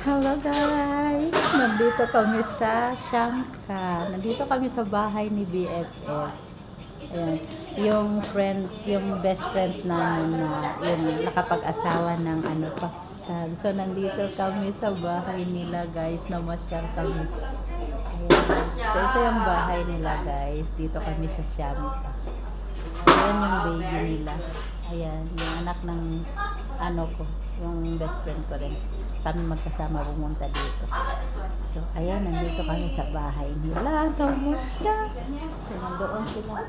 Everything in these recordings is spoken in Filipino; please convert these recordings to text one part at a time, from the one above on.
Hello guys! Nandito kami sa Siangka. Nandito kami sa bahay ni BFF. Ayan. Yung best friend namin na yung nakapag-asawa ng Pakistan. So, nandito kami sa bahay nila guys. Namasyal kami. Ayan. So, ito yung bahay nila guys. Dito kami sa Siangka. So, ayan yung baby nila. Ayan. Yung anak ng ko. Yung best friend ko rin. Kami magkasama pumunta dito. So, ayan, nandito kami sa bahay nila. Namasyal. So, nandoon sila.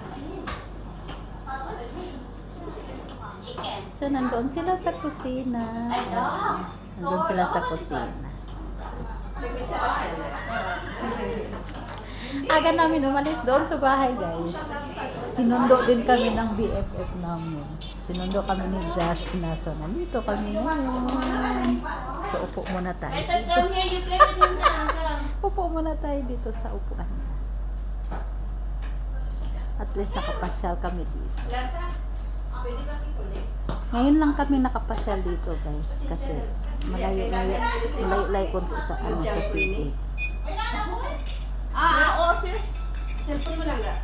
So, nandoon sila sa kusina. Nandoon sila sa kusina. Aga namin umalis doon sa bahay, guys. Sinundo din kami ng BFF namin. Sinundo kami ni Jazz na. So, nandito kami ngayon. So, upo muna tayo dito. Upo muna tayo dito sa upuan. At least nakapasyal kami dito. Ngayon lang kami nakapasyal dito, guys. Kasi malayo konti sa city. Oo, sir. Cellphone mo lang ga.